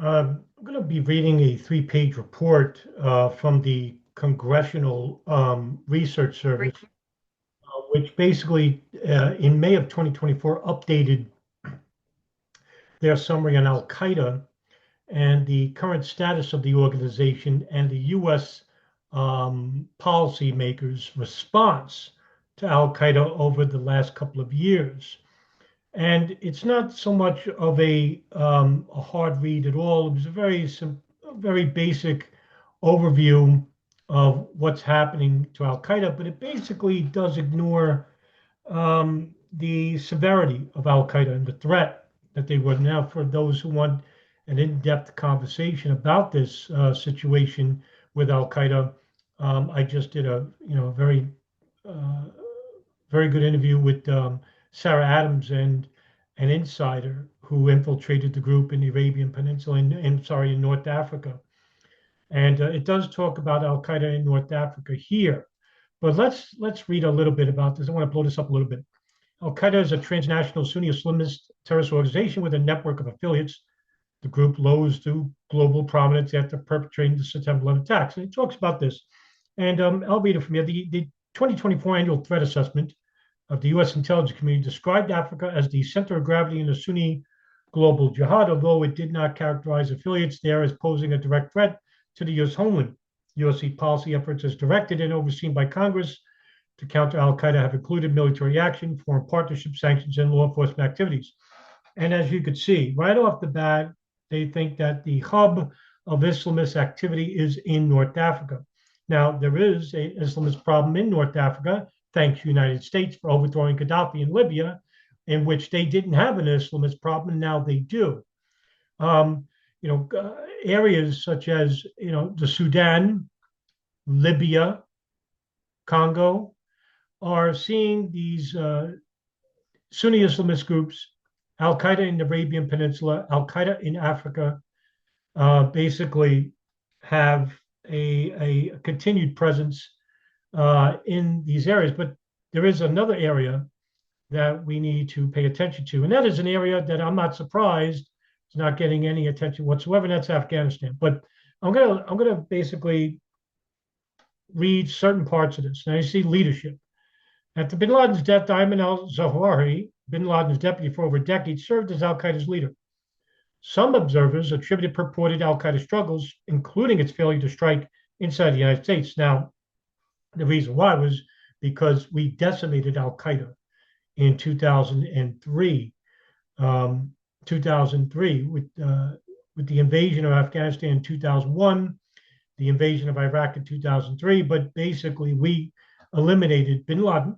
I'm going to be reading a three-page report from the Congressional Research Service, which basically in May of 2024 updated their summary on Al Qaeda and the current status of the organization and the U.S. Policymakers' response to Al Qaeda over the last couple of years. And it's not so much of a hard read at all. It was a very basic overview of what's happening to Al Qaeda, but it basically does ignore the severity of Al Qaeda and the threat that they were. Now, for those who want an in-depth conversation about this situation with Al Qaeda, I just did a uh, very good interview with Sarah Adams and an insider who infiltrated the group in the Arabian Peninsula in North Africa. And it does talk about Al Qaeda in North Africa here. But let's read a little bit about this. I want to blow this up a little bit. Al Qaeda is a transnational Sunni Islamist terrorist organization with a network of affiliates. The group rose to global prominence after perpetrating the September 11 attacks. And it talks about this. And I'll read it from here. The 2024 annual threat assessment of the U.S. intelligence community described Africa as the center of gravity in the Sunni global jihad, although it did not characterize affiliates there as posing a direct threat to the U.S. homeland. U.S. policy efforts as directed and overseen by Congress to counter al-Qaeda have included military action, foreign partnership sanctions, and law enforcement activities. And as you could see, right off the bat, they think that the hub of Islamist activity is in North Africa. Now, there is an Islamist problem in North Africa, thanks to the United States for overthrowing Gaddafi in Libya, in which they didn't have an Islamist problem, and now they do. Areas such as, the Sudan, Libya, Congo, are seeing these Sunni Islamist groups, Al-Qaeda in the Arabian Peninsula, Al-Qaeda in Africa, basically have a continued presence in these areas. But there is another area that we need to pay attention to, and that is an area that I'm not surprised is not getting any attention whatsoever, and that's Afghanistan. But I'm gonna basically read certain parts of this. Now you see leadership. After bin Laden's death, Ayman al-Zawahiri, bin Laden's deputy for over a decade, served as al-Qaeda's leader. Some observers attributed purported al-Qaeda struggles, including its failure to strike inside the United States. Now, the reason why was because we decimated al-Qaeda in 2003, 2003 with the invasion of Afghanistan in 2001, the invasion of Iraq in 2003. But basically, we eliminated bin Laden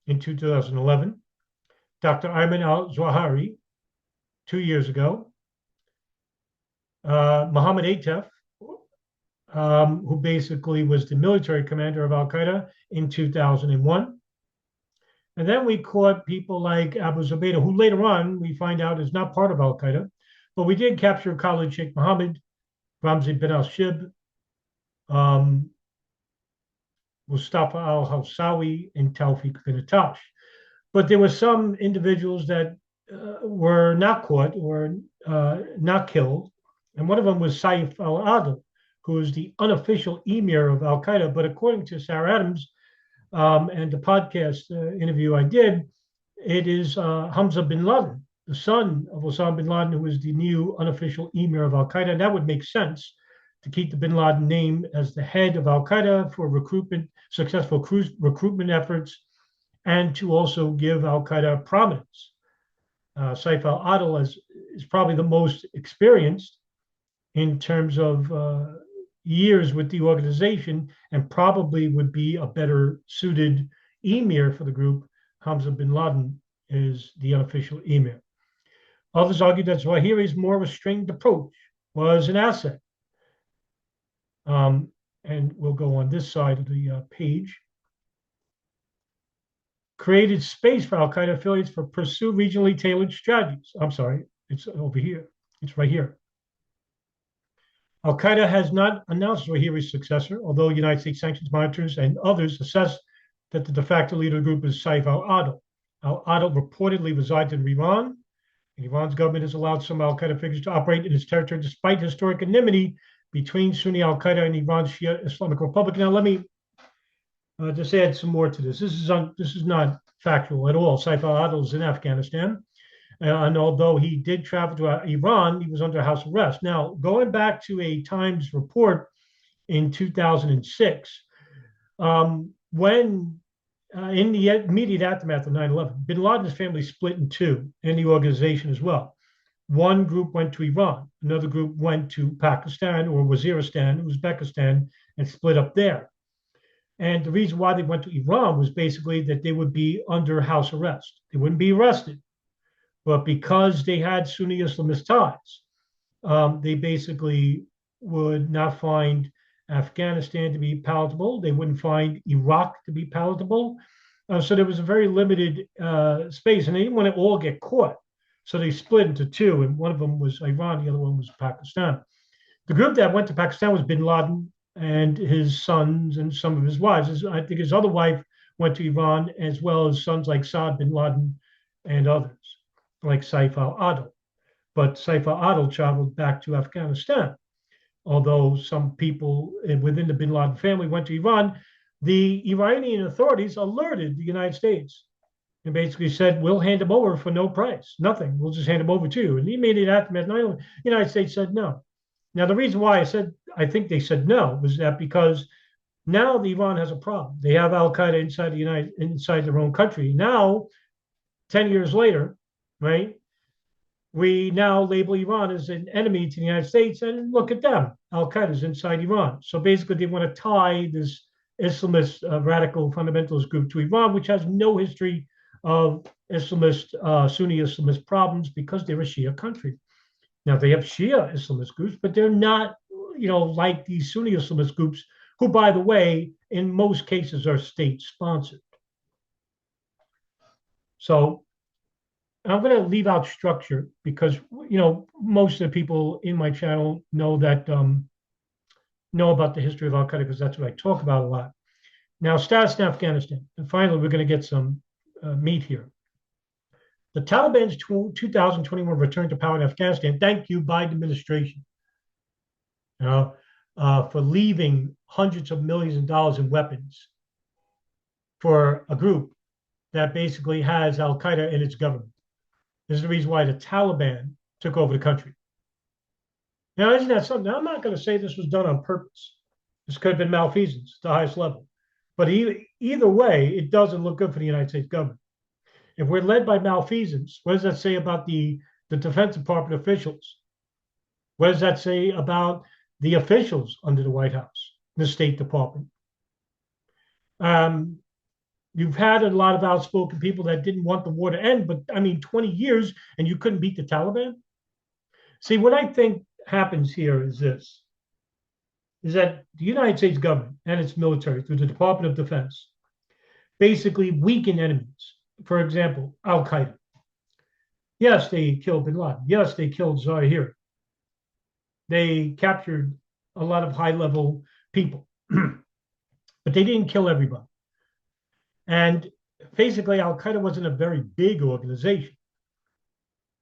in 2011, Dr. Ayman al-Zawahiri 2 years ago, Mohammed Atef, who basically was the military commander of al-Qaeda in 2001. And then we caught people like Abu Zubaydah, who later on we find out is not part of al-Qaeda, but we did capture Khalid Sheikh Mohammed, Ramzi bin al-Shib, Mustafa al-Hawsawi, and Tawfiq bin Attash. But there were some individuals that were not caught or not killed. And one of them was Saif al-Adil, who is the unofficial emir of al-Qaeda. But according to Sarah Adams and the podcast interview I did, it is Hamza bin Laden, the son of Osama bin Laden, who is the new unofficial emir of al-Qaeda. And that would make sense to keep the bin Laden name as the head of al-Qaeda for successful recruitment efforts, and to also give al-Qaeda prominence. Saif al-Adil is probably the most experienced in terms of years with the organization, and probably would be a better suited emir for the group. Hamza bin Laden is the unofficial emir. Others argued that Zawahiri's more restrained approach was an asset. And we'll go on this side of the page. Created space for al-Qaeda affiliates for pursue regionally tailored strategies. I'm sorry, it's over here. It's right here. Al-Qaeda has not announced Zawahiri's successor, although United States sanctions monitors and others assess that the de facto leader of the group is Saif al-Adil. Al-Adil reportedly resides in Iran And Iran's government has allowed some Al Qaeda figures to operate in its territory despite historic enmity between Sunni Al Qaeda and Iran's Shia Islamic Republic. Now, let me just add some more to this. This is not factual at all. Saif al-Adil is in Afghanistan. And although he did travel to Iran, he was under house arrest. Now, going back to a Times report in 2006, when in the immediate aftermath of 9/11, bin Laden's family split in two, and the organization as well. One group went to Iran, another group went to Pakistan or Waziristan, Uzbekistan, and split up there. And the reason why they went to Iran was basically that they would be under house arrest. They wouldn't be arrested, but because they had Sunni Islamist ties, they basically would not find Afghanistan to be palatable. They wouldn't find Iraq to be palatable. So there was a very limited space, and they didn't want to all get caught. So they split into two, and one of them was Iran, the other one was Pakistan. The group that went to Pakistan was bin Laden and his sons and some of his wives. I think his other wife went to Iran, as well as sons like Saad bin Laden and others, like Saif al-Adil. But Saif al-Adil traveled back to Afghanistan. Although some people within the bin Laden family went to Iran, the Iranian authorities alerted the United States and basically said, we'll hand him over for no price, nothing. We'll just hand him over to you. And the immediate aftermath, the United States said no. Now, the reason why I think they said no was that because now Iran has a problem. They have Al Qaeda inside their own country. Now, 10 years later, right? We now label Iran as an enemy to the United States, and look at them. Al Qaeda is inside Iran. So basically, they want to tie this Islamist radical fundamentalist group to Iran, which has no history of Islamist, Sunni Islamist problems because they're a Shia country. Now, they have Shia Islamist groups, but they're not, like these Sunni Islamist groups, who, by the way, in most cases are state-sponsored. So I'm going to leave out structure because, most of the people in my channel know about the history of Al-Qaeda because that's what I talk about a lot. Now, status in Afghanistan. And finally, we're going to get some meat here. The Taliban's 2021 return to power in Afghanistan. Thank you, Biden administration, for leaving hundreds of millions of dollars in weapons for a group that basically has Al-Qaeda in its government. This is the reason why the Taliban took over the country. Now, isn't that something? Now, I'm not going to say this was done on purpose. This could have been malfeasance at the highest level. But either way, it doesn't look good for the United States government. If we're led by malfeasance, what does that say about the Defense Department officials? What does that say about the officials under the White House, the State Department? You've had a lot of outspoken people that didn't want the war to end, but 20 years and you couldn't beat the Taliban? See, what I think happens here is this, is that the United States government and its military through the Department of Defense basically weaken enemies. For example, Al-Qaeda. Yes, they killed bin Laden. Yes, they killed Zahir. They captured a lot of high-level people, but they didn't kill everybody. And basically, Al-Qaeda wasn't a very big organization.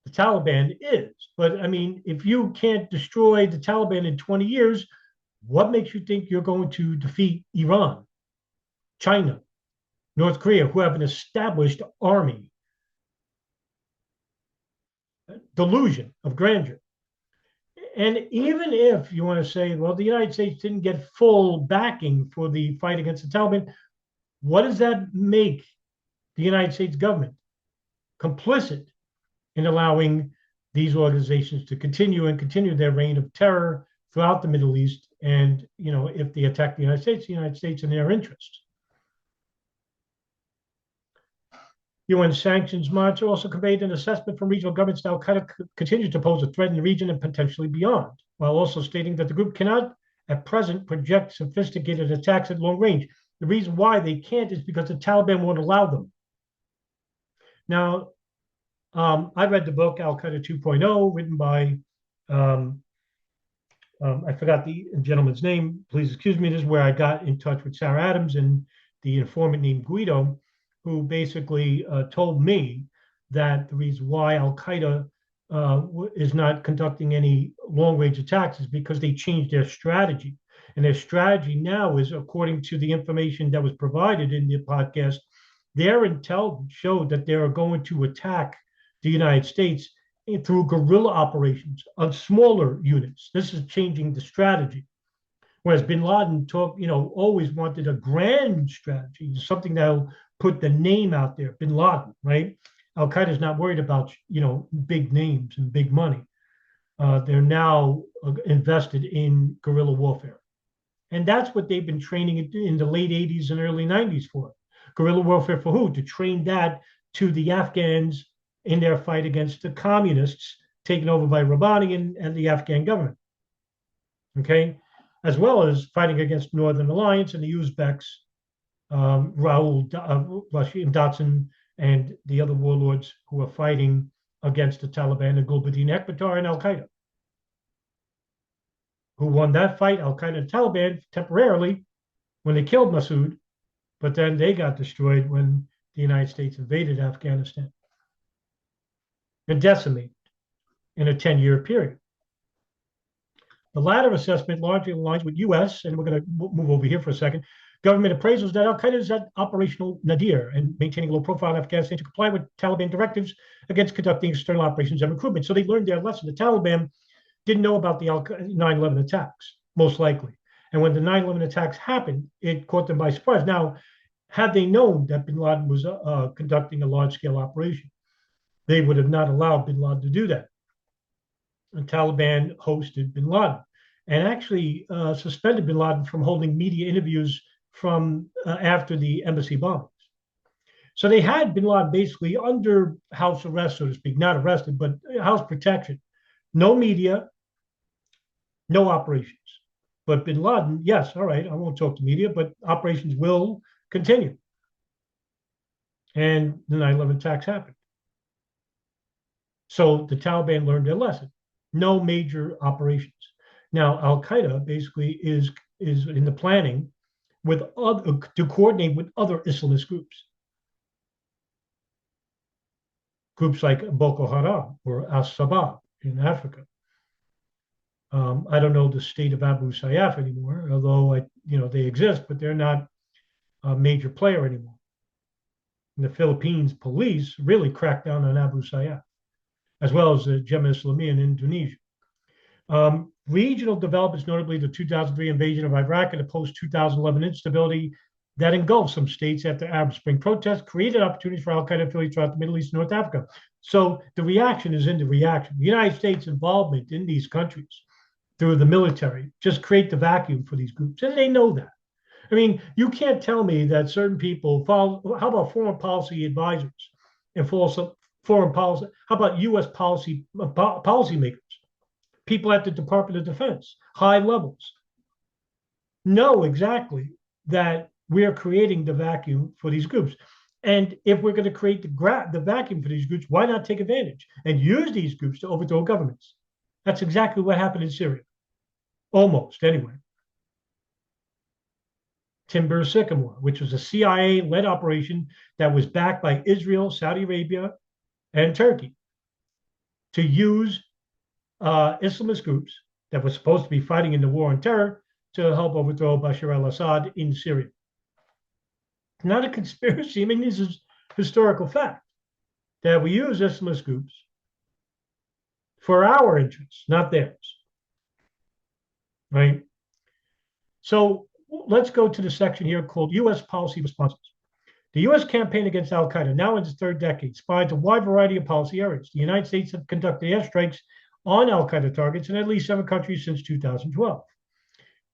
The Taliban is. But if you can't destroy the Taliban in 20 years, what makes you think you're going to defeat Iran, China, North Korea, who have an established army? Delusion of grandeur. And even if you want to say, well, the United States didn't get full backing for the fight against the Taliban, what does that make the United States government complicit in allowing these organizations to continue their reign of terror throughout the Middle East? And, if they attack the United States in their interest. UN sanctions monitor also conveyed an assessment from regional governments that Al-Qaeda continues to pose a threat in the region and potentially beyond, while also stating that the group cannot at present project sophisticated attacks at long range. The reason why they can't is because the Taliban won't allow them. Now, I read the book Al-Qaeda 2.0, written by, I forgot the gentleman's name. Please excuse me. This is where I got in touch with Sarah Adams and the informant named Guido, who basically told me that the reason why Al-Qaeda is not conducting any long-range attacks is because they changed their strategy. And their strategy now is, according to the information that was provided in the podcast, their intelligence showed that they are going to attack the United States through guerrilla operations of smaller units. This is changing the strategy. Whereas bin Laden always wanted a grand strategy, something that'll put the name out there, bin Laden, right? Al Qaeda is not worried about, big names and big money. They're now invested in guerrilla warfare. And that's what they've been training in the late 80s and early 90s for. Guerrilla warfare for who? To train that to the Afghans in their fight against the communists taken over by Rabbani and the Afghan government. Okay? As well as fighting against Northern Alliance and the Uzbeks, Raoul Datsun, and the other warlords who are fighting against the Taliban and Gulbuddin Ekbatar and Al Qaeda. Who won that fight? Al Qaeda and Taliban temporarily when they killed Massoud, but then they got destroyed when the United States invaded Afghanistan and decimated in a 10-year period. The latter assessment largely aligns with U.S., and we're going to move over here for a second, government appraisals that Al Qaeda is at operational nadir and maintaining a low profile in Afghanistan to comply with Taliban directives against conducting external operations and recruitment. So they learned their lesson. The Taliban didn't know about the 9/11 attacks, most likely. And when the 9/11 attacks happened, it caught them by surprise. Now, had they known that bin Laden was conducting a large-scale operation, they would have not allowed bin Laden to do that. The Taliban hosted bin Laden and actually suspended bin Laden from holding media interviews from after the embassy bombings. So they had bin Laden basically under house arrest, so to speak, not arrested, but house protection. No media, no operations. But bin Laden, yes, all right, I won't talk to media, but operations will continue. And the 9/11 attacks happened. So the Taliban learned their lesson. No major operations. Now, Al Qaeda basically is in the planning to coordinate with other Islamist groups. Groups like Boko Haram or Al-Shabaab in Africa. I don't know the state of Abu Sayyaf anymore, although they exist, but they're not a major player anymore. And the Philippines police really cracked down on Abu Sayyaf, as well as the Jemaah Islamiyah in Indonesia. Regional developments, notably the 2003 invasion of Iraq and the post-2011 instability that engulfed some states after Arab Spring protests, created opportunities for Al-Qaeda affiliates throughout the Middle East and North Africa. So the reaction is in the reaction. The United States' involvement in these countries through the military just create the vacuum for these groups, and they know that. I mean, you can't tell me that certain people follow. How about foreign policy advisors and foreign policy? How about U.S. policymakers? People at the Department of Defense, high levels, know exactly that we are creating the vacuum for these groups. And if we're going to create the vacuum for these groups, why not take advantage and use these groups to overthrow governments? That's exactly what happened in Syria. Almost, anyway. Timber Sycamore, which was a CIA-led operation that was backed by Israel, Saudi Arabia, and Turkey to use Islamist groups that were supposed to be fighting in the war on terror to help overthrow Bashar al-Assad in Syria. Not a conspiracy. I mean, this is historical fact that we use Islamist groups for our interests, not theirs. Right? So let's go to the section here called U.S. Policy Responses. The U.S. campaign against Al-Qaeda, now in its third decade, spans a wide variety of policy areas. The United States have conducted airstrikes on Al-Qaeda targets in at least 7 countries since 2012.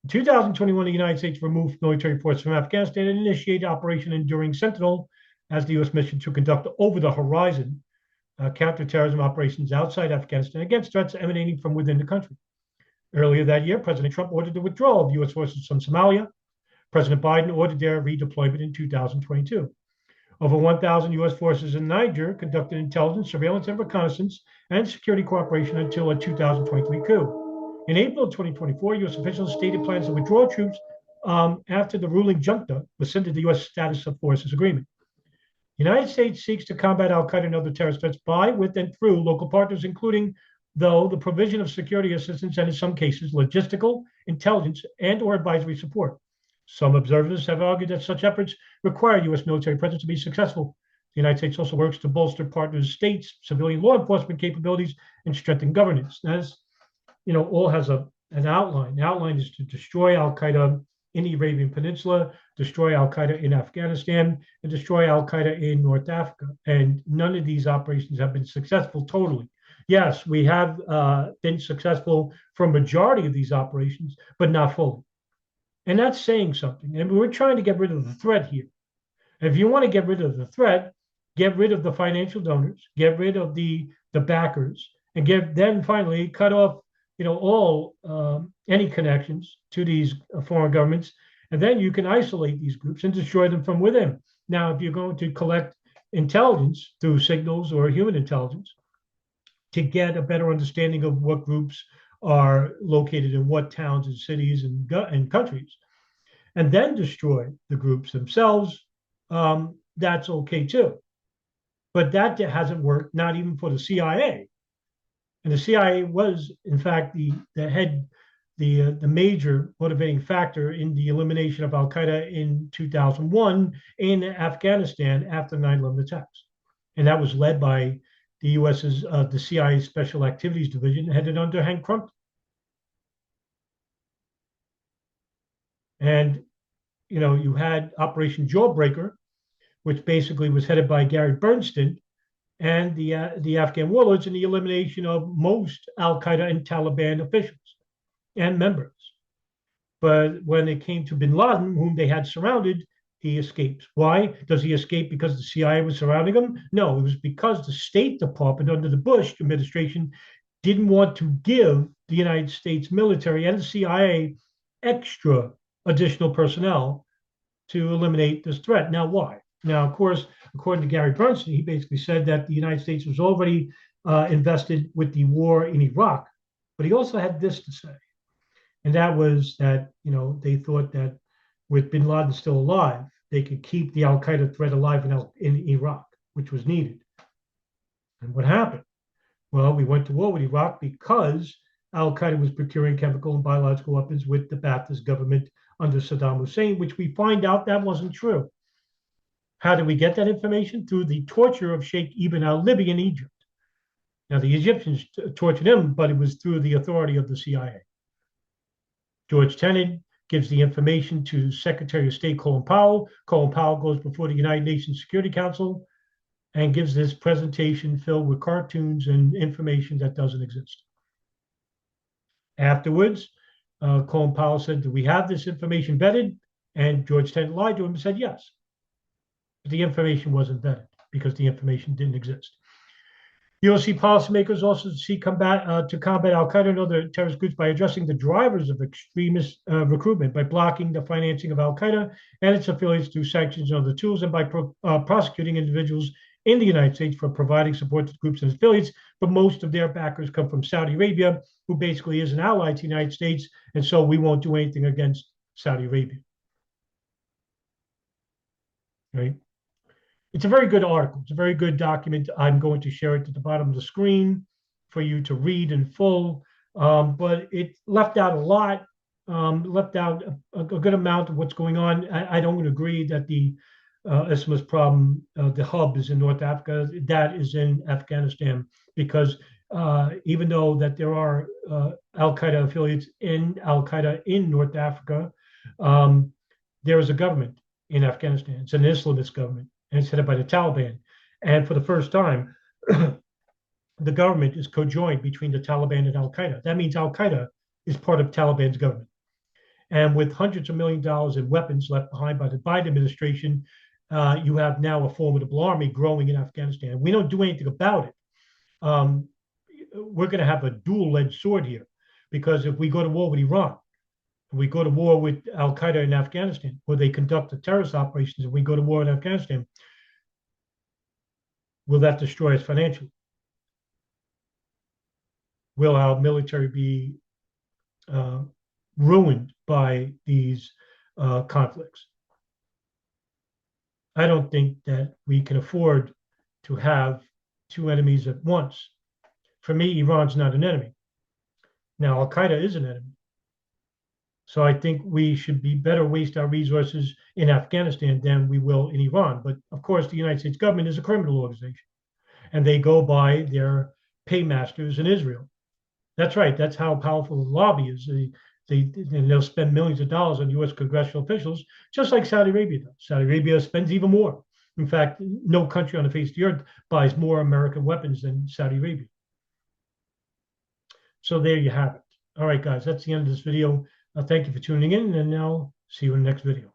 In 2021, the United States removed military forces from Afghanistan and initiated Operation Enduring Sentinel as the U.S. mission to conduct over-the-horizon counterterrorism operations outside Afghanistan against threats emanating from within the country. Earlier that year, President Trump ordered the withdrawal of U.S. forces from Somalia. President Biden ordered their redeployment in 2022. Over 1,000 U.S. forces in Niger conducted intelligence, surveillance, and reconnaissance and security cooperation until a 2023 coup. In April 2024, U.S. officials stated plans to withdraw troops after the ruling junta rescinded the U.S. status of forces agreement. The United States seeks to combat Al Qaeda and other terrorist threats by, with, and through local partners, including, though, the provision of security assistance and, in some cases, logistical, intelligence, and/or advisory support. Some observers have argued that such efforts require U.S. military presence to be successful. The United States also works to bolster partners' states' civilian law enforcement capabilities and strengthen governance. As all has an outline. The outline is to destroy Al Qaeda in the Arabian Peninsula, destroy Al Qaeda in Afghanistan, and destroy Al Qaeda in North Africa. And none of these operations have been successful totally. Yes, we have been successful for a majority of these operations, but not fully. And that's saying something. And we're trying to get rid of the threat here. If you want to get rid of the threat, get rid of the financial donors, get rid of the backers, and then finally cut off all any connections to these foreign governments, and then you can isolate these groups and destroy them from within. Now, if you're going to collect intelligence through signals or human intelligence to get a better understanding of what groups are located in what towns and cities and countries, and then destroy the groups themselves, that's okay too. But that hasn't worked, not even for the CIA. And the CIA was, in fact, the major motivating factor in the elimination of Al Qaeda in 2001 in Afghanistan after the 9/11 attacks. And that was led by the U.S.'s, the CIA Special Activities Division, headed under Hank Crumpton. And, you had Operation Jawbreaker, which basically was headed by Gary Bernstein, and the Afghan warlords, in the elimination of most Al Qaeda and Taliban officials and members. But when it came to bin Laden, whom they had surrounded, he escapes. Why? Does he escape because the CIA was surrounding him? No, it was because the State Department under the Bush administration didn't want to give the United States military and the CIA extra additional personnel to eliminate this threat. Now, why? Now, of course, according to Gary Bernstein, he basically said that the United States was already invested with the war in Iraq. But he also had this to say, and that was that, they thought that with bin Laden still alive, they could keep the Al Qaeda threat alive in Iraq, which was needed. And what happened? Well, we went to war with Iraq because Al Qaeda was procuring chemical and biological weapons with the Ba'athist government under Saddam Hussein, which we find out that wasn't true. How did we get that information? Through the torture of Sheikh Ibn al-Libi in Egypt. Now, the Egyptians tortured him, but it was through the authority of the CIA. George Tenet gives the information to Secretary of State Colin Powell. Colin Powell goes before the United Nations Security Council and gives this presentation filled with cartoons and information that doesn't exist. Afterwards, Colin Powell said, "Do we have this information vetted?" And George Tenet lied to him and said yes. But the information wasn't vetted because the information didn't exist. You'll see policymakers also seek to combat Al Qaeda and other terrorist groups by addressing the drivers of extremist recruitment, by blocking the financing of Al Qaeda and its affiliates through sanctions and other tools, and by prosecuting individuals in the United States for providing support to groups and its affiliates. But most of their backers come from Saudi Arabia, who basically is an ally to the United States, and so we won't do anything against Saudi Arabia. Right? It's a very good article. It's a very good document. I'm going to share it at the bottom of the screen for you to read in full. But it left out a lot, left out a good amount of what's going on. I don't agree that the Islamist problem, the hub is in North Africa. That is in Afghanistan, because even though that there are Al-Qaeda affiliates in Al-Qaeda in North Africa, there is a government in Afghanistan. It's an Islamist government, and it's headed by the Taliban. And for the first time, the government is co-joined between the Taliban and Al-Qaeda. That means Al-Qaeda is part of Taliban's government. And with hundreds of millions of dollars in weapons left behind by the Biden administration, you have now a formidable army growing in Afghanistan. We don't do anything about it. We're going to have a dual-edged sword here, because if we go to war with Iran, we go to war with Al-Qaeda in Afghanistan, where they conduct the terrorist operations, and we go to war in Afghanistan, will that destroy us financially? Will our military be ruined by these conflicts? I don't think that we can afford to have two enemies at once. For me, Iran's not an enemy. Now, Al Qaeda is an enemy. So I think we should be better waste our resources in Afghanistan than we will in Iran. But of course, the United States government is a criminal organization, and they go by their paymasters in Israel. That's right. That's how powerful the lobby is. And they'll spend millions of dollars on U.S. congressional officials, just like Saudi Arabia does. Saudi Arabia spends even more. In fact, no country on the face of the earth buys more American weapons than Saudi Arabia. So there you have it. All right, guys, that's the end of this video. Thank you for tuning in, and now see you in the next video.